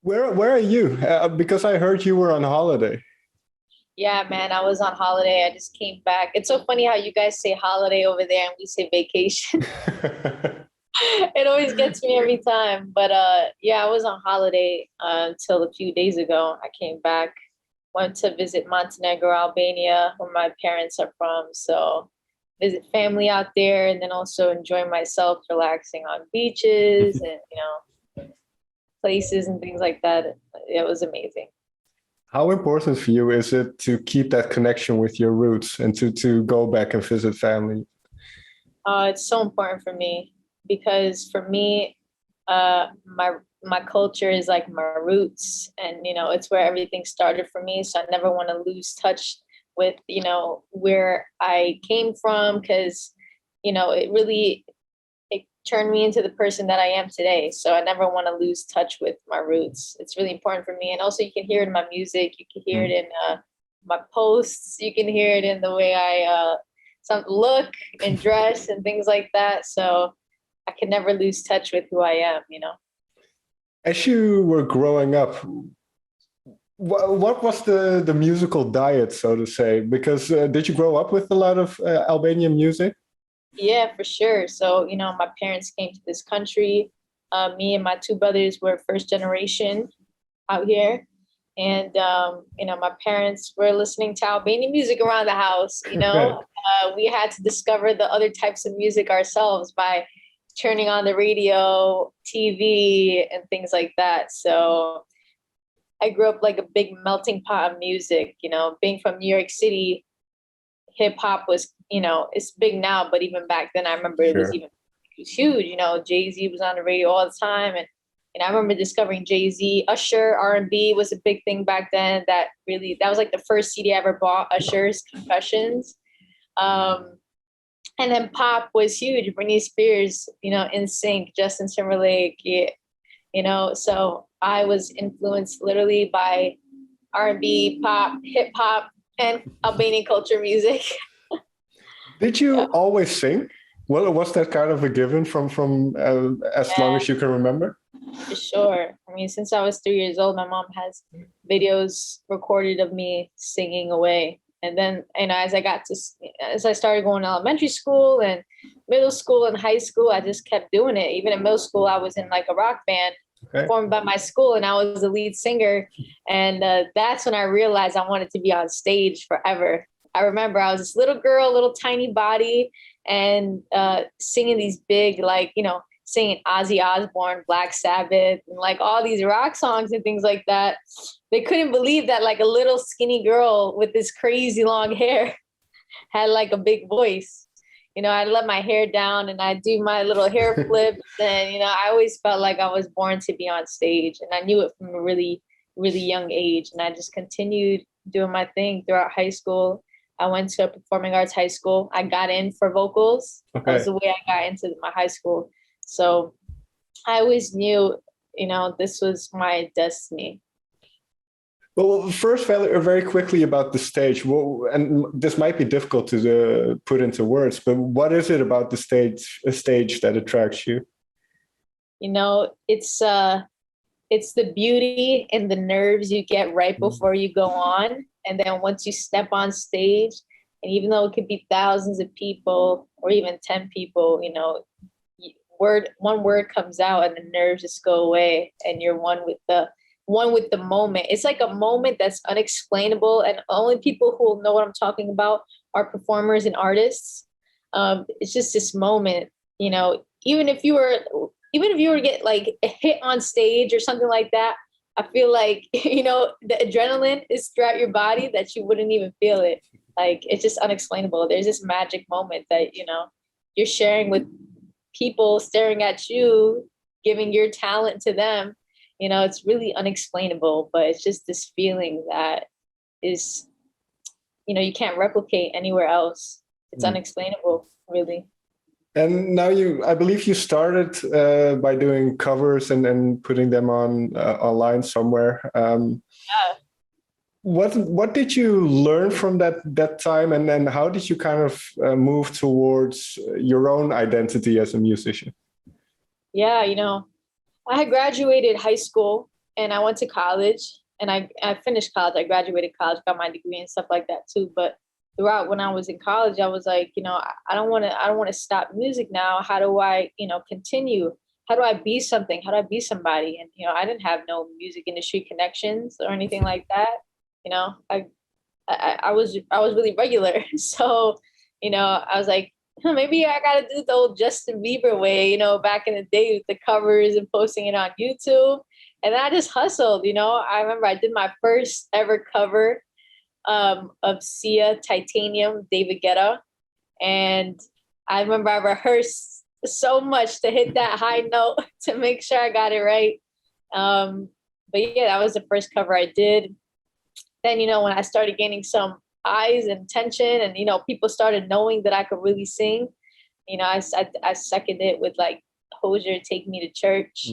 Where are you? Because I heard you were on holiday. Yeah, man, I was on holiday. I just came back. It's so funny how you guys say holiday over there and we say vacation. It always gets me every time. But yeah, I was on holiday until a few days ago. I came back, went to visit Montenegro, Albania, where my parents are from. So visit family out there and then also enjoy myself relaxing on beaches and places and things like that. It was amazing. How important for you is it to keep that connection with your roots and to go back and visit family? It's so important for me because for me, my culture is like my roots, and it's where everything started for me. So I never want to lose touch with where I came from because it really it turned me into the person that I am today. So I never want to lose touch with my roots. It's really important for me, and also you can hear it in my music. You can hear it in my posts. You can hear it in the way I some look and dress and things like that. So I can never lose touch with who I am. As you were growing up, what was the musical diet, so to say? Because did you grow up with a lot of Albanian music? Yeah, for sure. So, my parents came to this country. Me and my two brothers were first generation out here. And, my parents were listening to Albanian music around the house. Right. We had to discover the other types of music ourselves by turning on the radio, TV, and things like that. So I grew up like a big melting pot of music, being from New York City. Hip hop was, it's big now, but even back then, I remember Sure. it was huge. Jay-Z was on the radio all the time, and I remember discovering Jay-Z. Usher R&B was a big thing back then. That was like the first CD I ever bought. Usher's Confessions, and then pop was huge. Britney Spears, NSYNC, Justin Timberlake, yeah, So I was influenced literally by R&B, pop, hip hop, and Albanian culture music. Did you always sing? Well, was that kind of a given from as long Yeah, as you can remember? for sure. I mean, since I was 3 years old, my mom has videos recorded of me singing away. And then, as I started going to elementary school and middle school and high school, I just kept doing it. Even in middle school, I was in like a rock band Okay. formed by my school, and I was the lead singer. And that's when I realized I wanted to be on stage forever. I remember I was this little girl, little tiny body, and singing these big, like, singing Ozzy Osbourne, Black Sabbath, and like all these rock songs and things like that. They couldn't believe that like a little skinny girl with this crazy long hair had like a big voice. I let my hair down and I do my little hair flips. And, I always felt like I was born to be on stage. And I knew it from a really, really young age. And I just continued doing my thing throughout high school. I went to a performing arts high school. I got in for vocals. That was Okay. the way I got into my high school. So I always knew, this was my destiny. Well, first, very quickly about the stage. Well, and this might be difficult to put into words, but what is it about the stage that attracts you? It's the beauty and the nerves you get right before you go on. And then once you step on stage, and even though it could be thousands of people or even 10 people, one word comes out and the nerves just go away and you're one with the moment. It's like a moment that's unexplainable, and only people who will know what I'm talking about are performers and artists. It's just this moment, even if you were to get like a hit on stage or something like that, I feel like, the adrenaline is throughout your body that you wouldn't even feel it. Like, it's just unexplainable. There's this magic moment that, you're sharing with people staring at you, giving your talent to them. It's really unexplainable, but it's just this feeling that is, you can't replicate anywhere else. It's Mm. unexplainable, really. And now I believe you started by doing covers and putting them on online somewhere. Yeah. What did you learn from that time, and then how did you kind of move towards your own identity as a musician? Yeah, I had graduated high school and I went to college, and I finished college. I graduated college, got my degree and stuff like that too. But throughout when I was in college, I was like, I don't want to stop music now. How do I, continue? How do I be something? How do I be somebody? And, I didn't have no music industry connections or anything like that. I was really regular. So, I was like, maybe I got to do the old Justin Bieber way, back in the day with the covers and posting it on YouTube. And then I just hustled, I remember I did my first ever cover of Sia Titanium, David Guetta. And I remember I rehearsed so much to hit that high note to make sure I got it right. But yeah, that was the first cover I did. Then, when I started gaining some eyes and attention and, people started knowing that I could really sing, I seconded it with like Hosier, Take Me to Church.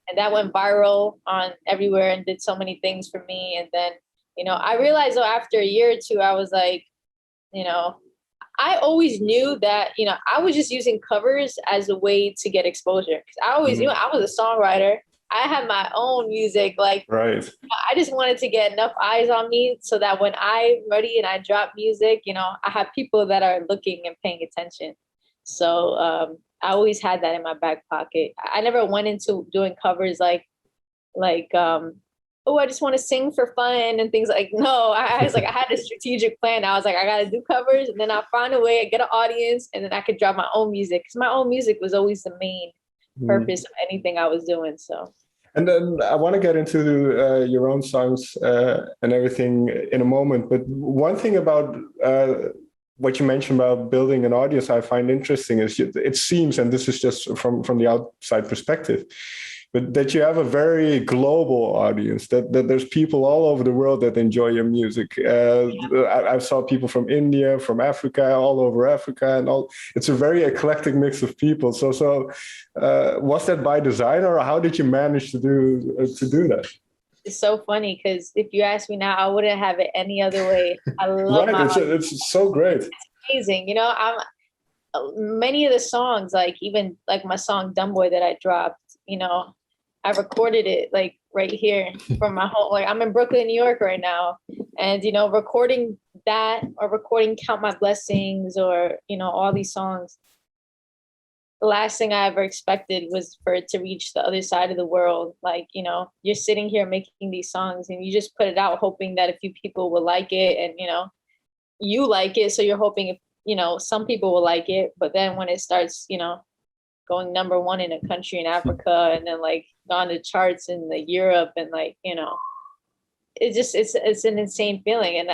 And that went viral on everywhere and did so many things for me. And then, I realized though, after a year or two, I was like, I always knew that, I was just using covers as a way to get exposure. Cause I always knew I was a songwriter. I had my own music. Like, right. I just wanted to get enough eyes on me so that when I'm ready and I drop music, I have people that are looking and paying attention. So I always had that in my back pocket. I never went into doing covers like, oh, I just want to sing for fun and things like, no, I was like, I had a strategic plan. I was like, I got to do covers and then I'll find a way to get an audience and then I could drop my own music. Cause my own music was always the main purpose of anything I was doing. So. And then I want to get into your own songs and everything in a moment. But one thing about what you mentioned about building an audience I find interesting is it seems, and this is just from the outside perspective, but that you have a very global audience, that there's people all over the world that enjoy your music. I saw people from India, from Africa, all over Africa, and all. It's a very eclectic mix of people. So was that by design, or how did you manage to do that? It's so funny because if you ask me now, I wouldn't have it any other way. I love right. It's so great. It's amazing. Many of the songs, like even like my song "Dumb Boy" that I dropped, I recorded it like right here from my home. Like I'm in Brooklyn, New York right now. And, recording that or recording Count My Blessings or, all these songs. The last thing I ever expected was for it to reach the other side of the world. Like, you're sitting here making these songs and you just put it out hoping that a few people will like it and, you like it. So you're hoping, some people will like it. But then when it starts, going number one in a country in Africa and then like gone to charts in Europe and like, it's an insane feeling and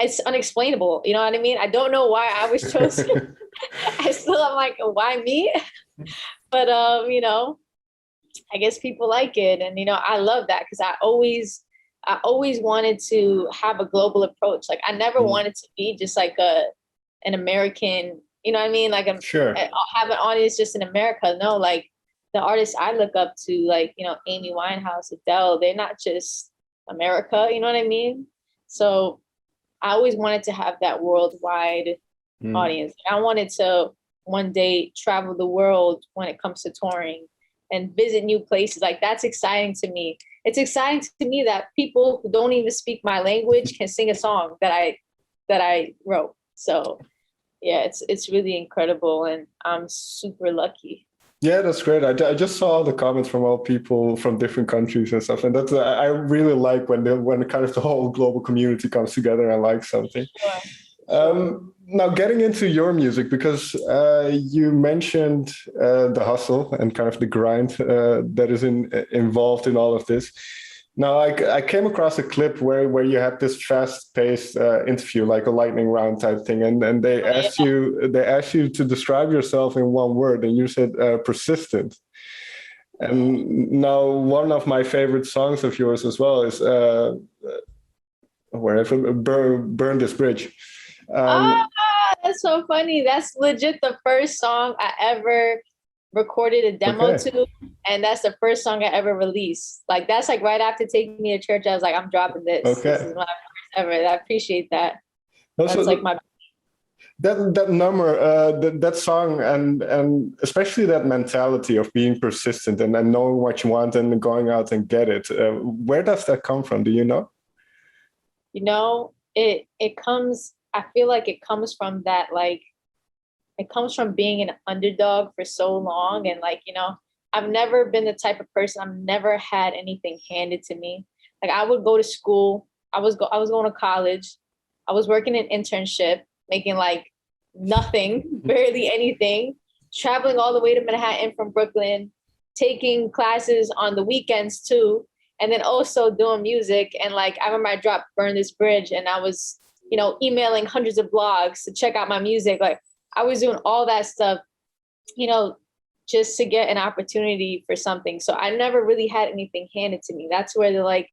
it's unexplainable. You know what I mean? I don't know why I was chosen. I'm like, why me? But, I guess people like it. And, I love that because I always wanted to have a global approach. Like I never wanted to be just like an American, you know what I mean? Like sure. I'll have an audience just in America. No, like the artists I look up to, like, Amy Winehouse, Adele, they're not just America, you know what I mean? So I always wanted to have that worldwide audience. I wanted to one day travel the world when it comes to touring and visit new places. Like that's exciting to me. It's exciting to me that people who don't even speak my language can sing a song that I wrote. So yeah, it's really incredible and I'm super lucky. Yeah, that's great. I just saw the comments from all people from different countries and stuff. And that's I really like when kind of the whole global community comes together and likes something. Sure. Now getting into your music, because you mentioned the hustle and kind of the grind that is involved in all of this. Now, I came across a clip where you had this fast-paced interview, like a lightning round type thing, and they asked you to describe yourself in one word, and you said persistent. And now, one of my favorite songs of yours as well is wherever burn this bridge. That's so funny. That's legit the first song I ever recorded a demo to, and that's the first song I ever released. Like that's like right after Taking Me to Church, I was like, I'm dropping this. This is my first ever. I appreciate that. That's like my. that number, that song, and especially that mentality of being persistent and knowing what you want and going out and get it. Where does that come from? Do you know? You know, it comes. I feel like it comes from that, like, it comes from being an underdog for so long, and like, you know, I've never been the type of person. I've never had anything handed to me. Like, I would go to school. I was going to college. I was working an internship, making like nothing, barely anything, traveling all the way to Manhattan from Brooklyn, taking classes on the weekends too, and then also doing music. And like, I remember I dropped Burn This Bridge, and I was, you know, emailing hundreds of blogs to check out my music. Like, I was doing all that stuff, you know, just to get an opportunity for something. So I never really had anything handed to me. That's where they're like,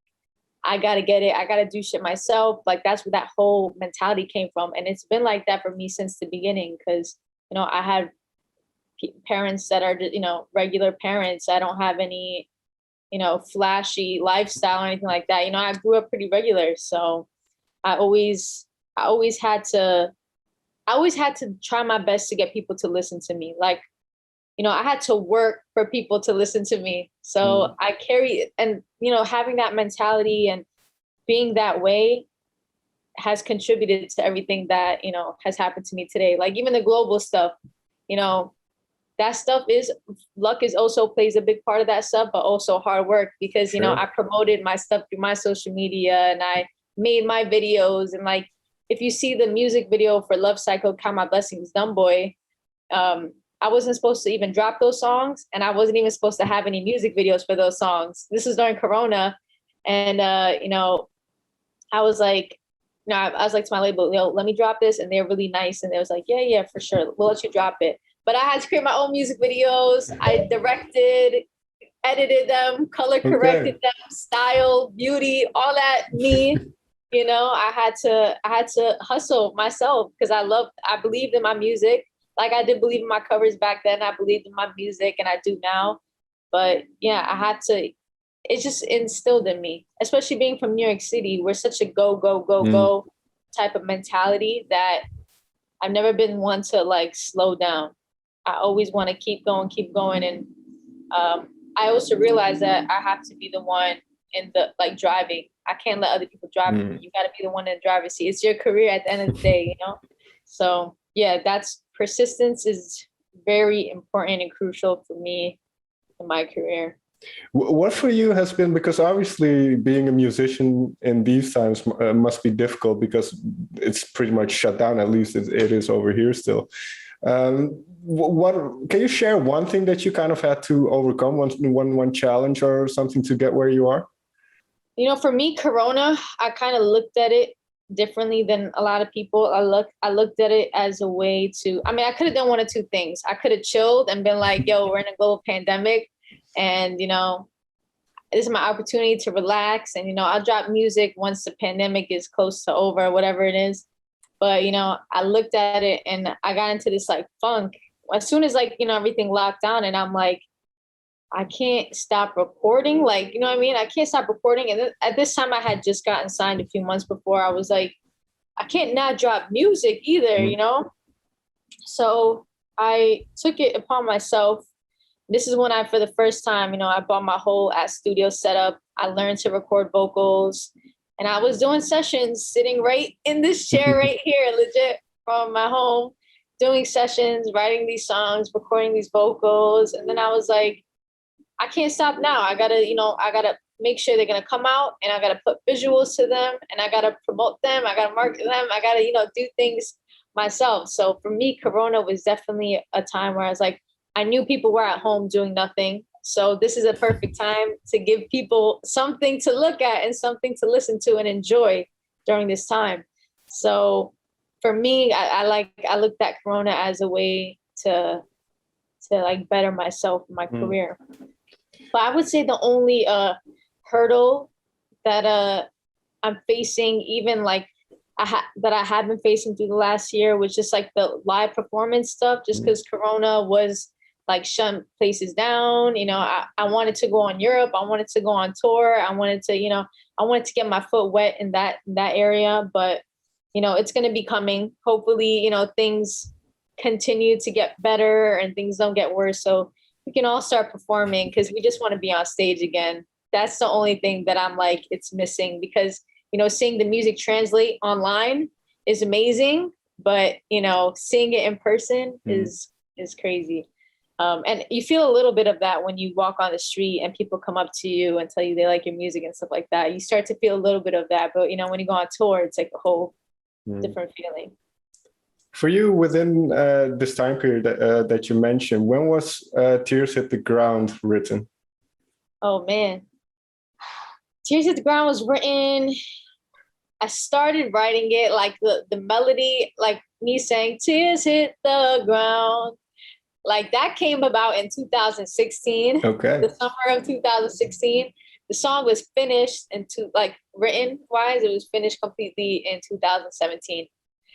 I got to get it. I got to do shit myself. Like, that's where that whole mentality came from. And it's been like that for me since the beginning. Cause, you know, I had parents that are, you know, regular parents. I don't have any, you know, flashy lifestyle or anything like that. You know, I grew up pretty regular. So I always had to try my best to get people to listen to me. Like, you know, I had to work for people to listen to me. So I carry, and, you know, having that mentality and being that way has contributed to everything that, you know, has happened to me today. Like, even the global stuff, you know, that stuff is, luck is also plays a big part of that stuff, but also hard work, because, you know, I promoted my stuff through my social media, and I made my videos. And like, if you see the music video for Love Cycle, Count My Blessings, Dumb Boy, I wasn't supposed to even drop those songs, and I wasn't even supposed to have any music videos for those songs. This was during Corona. And, you know, I was like, no, I was like to my label, yo, let me drop this. And they're really nice. And they was like, yeah, for sure. We'll let you drop it. But I had to create my own music videos. I directed, edited them, color corrected them, style, beauty, all that, me. You know, I had to hustle myself, because I believed in my music. Like, I did believe in my covers back then. I believed in my music, and I do now. But yeah, it just instilled in me, especially being from New York City. We're such a go type of mentality that I've never been one to like slow down. I always want to keep going. And I also realized that I have to be the one in the, like, driving. I can't let other people drive. You got to be the one in the driver's seat. It's your career at the end of the day, you know? So yeah, persistence is very important and crucial for me in my career. What for you has been, because obviously being a musician in these times must be difficult, because it's pretty much shut down, at least it is over here still. What can you share one thing that you kind of had to overcome, one challenge or something to get where you are? You know, for me, Corona, I kind of looked at it differently than a lot of people. I looked at it as a way to, I mean, I could have done one of two things. I could have chilled and been like, yo, we're in a global pandemic, and, you know, this is my opportunity to relax, and, you know, I'll drop music once the pandemic is close to over, whatever it is. But, you know, I looked at it and I got into this like funk as soon as, like, you know, everything locked down, and I'm like, I can't stop recording. Like, you know what I mean? I can't stop recording. And at this time I had just gotten signed a few months before. I was like, I can't not drop music either, you know? So I took it upon myself. This is when I, for the first time, you know, I bought my whole studio setup. I learned to record vocals, and I was doing sessions sitting right in this chair right here, legit, from my home, doing sessions, writing these songs, recording these vocals. And then I was like, I can't stop now. I gotta make sure they're gonna come out, and I gotta put visuals to them, and I gotta promote them. I gotta market them. I gotta, you know, do things myself. So for me, Corona was definitely a time where I was like, I knew people were at home doing nothing. So this is a perfect time to give people something to look at and something to listen to and enjoy during this time. So for me, I looked at Corona as a way to like better myself in my career. But I would say the only hurdle that I'm facing, even like that I have been facing through the last year, was just like the live performance stuff, just because Corona was like shut places down. You know, I wanted to go on Europe. I wanted to go on tour. I wanted to get my foot wet in that area. But it's going to be coming. Hopefully, things continue to get better and things don't get worse. So we can all start performing because we just want to be on stage again. That's the only thing that I'm like, it's missing because, seeing the music translate online is amazing, but, seeing it in person is crazy. And you feel a little bit of that when you walk on the street and people come up to you and tell you they like your music and stuff like that. You start to feel a little bit of that, but when you go on tour, it's like a whole different feeling. For you, within this time period that you mentioned, when was Tears Hit the Ground written? Oh man, Tears Hit the Ground was written. I started writing it like the melody, like me saying "Tears hit the ground," like that came about in 2016. Okay. The summer of 2016. The song was finished written wise, it was finished completely in 2017.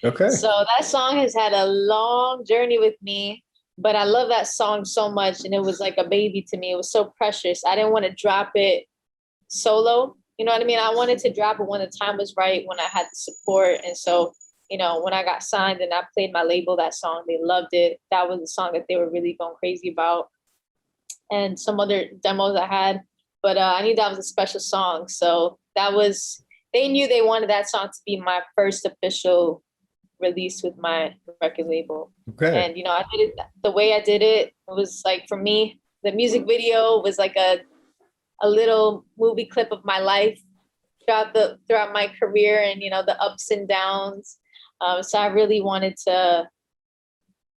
Okay. So that song has had a long journey with me, but I love that song so much. And it was like a baby to me. It was so precious. I didn't want to drop it solo. You know what I mean? I wanted to drop it when the time was right, when I had the support. And so, when I got signed and I played my label that song, they loved it. That was a song that they were really going crazy about. And some other demos I had. But I knew that was a special song. So they knew they wanted that song to be my first official release with my record label. Okay. And, I did it the way I did it. It was like, for me, the music video was like a little movie clip of my life throughout my career and, the ups and downs. So I really wanted to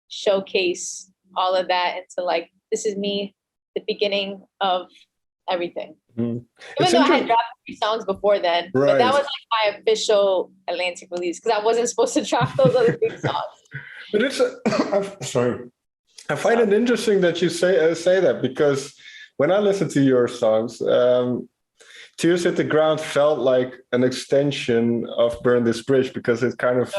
showcase all of that into like, this is me, the beginning of everything. Even though I had dropped 3 songs before then, right. But that was like my official Atlantic release because I wasn't supposed to drop those other big songs. But sorry. I find it interesting that you say that because when I listen to your songs, Tears Hit the Ground felt like an extension of Burn This Bridge because it kind of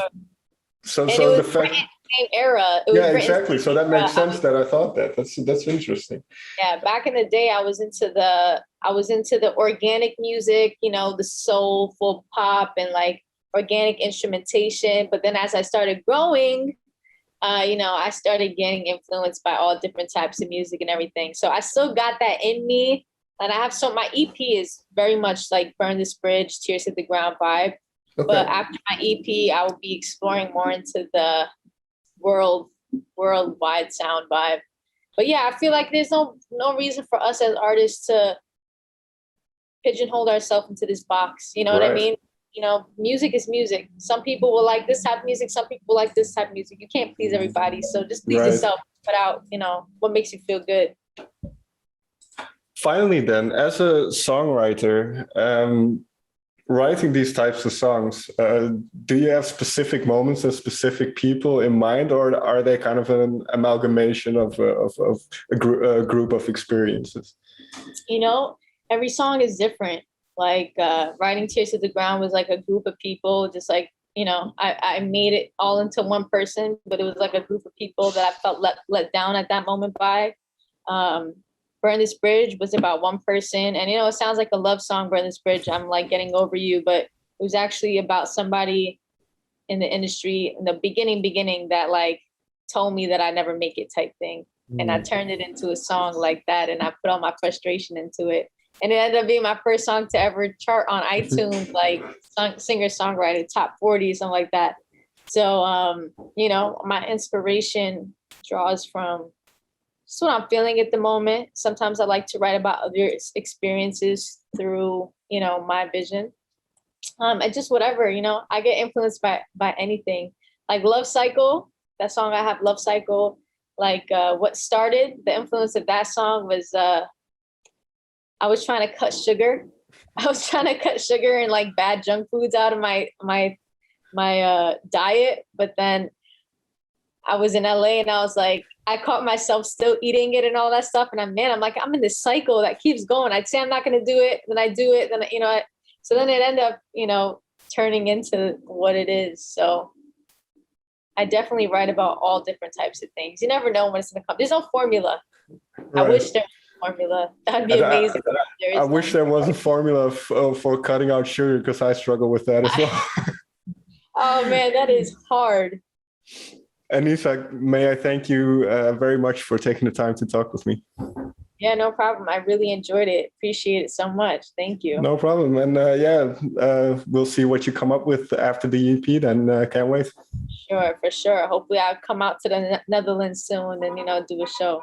the fact same era. Exactly. So that makes sense that I thought that. That's interesting. Yeah, back in the day, I was into the organic music, the soulful pop and like organic instrumentation. But then as I started growing, I started getting influenced by all different types of music and everything. So I still got that in me. And I have my EP is very much like Burn This Bridge, Tears Hit the Ground vibe. Okay. But after my EP, I will be exploring more into the worldwide sound vibe. But yeah, I feel like there's no reason for us as artists to pigeonhole ourselves into this box. You know what I mean? Music is music. Some people will like this type of music. Some people like this type of music. You can't please everybody. So just please yourself. Put out, what makes you feel good. Finally, then, as a songwriter, writing these types of songs, do you have specific moments and specific people in mind, or are they kind of an amalgamation of a group of experiences? Every song is different. Like writing Tears to the Ground was like a group of people, just like, I made it all into one person, but it was like a group of people that I felt let down at that moment by. Burn This Bridge was about one person. And, it sounds like a love song, Burn This Bridge. I'm like getting over you, but it was actually about somebody in the industry in the beginning that like told me that I never make it type thing. And I turned it into a song like that. And I put all my frustration into it. And it ended up being my first song to ever chart on iTunes, like singer-songwriter, top 40, something like that. So, my inspiration draws from just what I'm feeling at the moment. Sometimes I like to write about other experiences through, my vision. And just whatever, I get influenced by anything. Like Love Cycle, that song I have, Love Cycle. Like what started the influence of that song was I was trying to cut sugar. I was trying to cut sugar and like bad junk foods out of my diet. But then I was in LA and I was like, I caught myself still eating it and all that stuff. And I'm in this cycle that keeps going. I'd say I'm not going to do it. Then I do it. Then, so then it ended up, turning into what it is. So I definitely write about all different types of things. You never know when it's going to come. There's no formula. Right. I wish there was a formula. That'd be amazing. I wish there was a formula for cutting out sugar because I struggle with that as well. Oh man, that is hard. ENISA, may I thank you very much for taking the time to talk with me. Yeah, no problem. I really enjoyed it. Appreciate it so much. Thank you. No problem. And we'll see what you come up with after the EP then. Can't wait. Sure, for sure. Hopefully I'll come out to the Netherlands soon and, do a show.